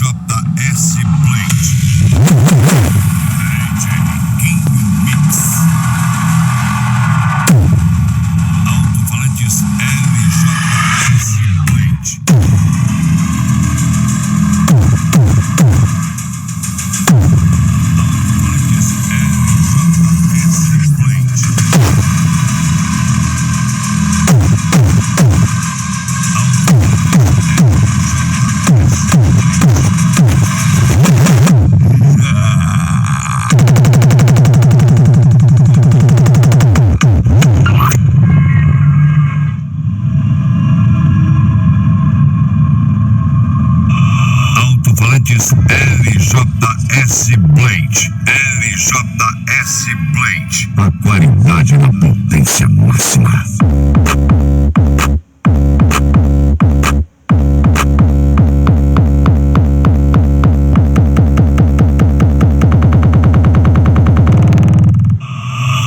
LJS Blade. King Mix. Alto-falantes LJS Blade. LJS Blade. LJS Blade. A qualidade na potência máxima.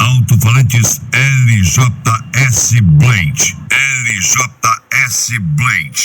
Alto-falantes LJS Blade. LJS Blade.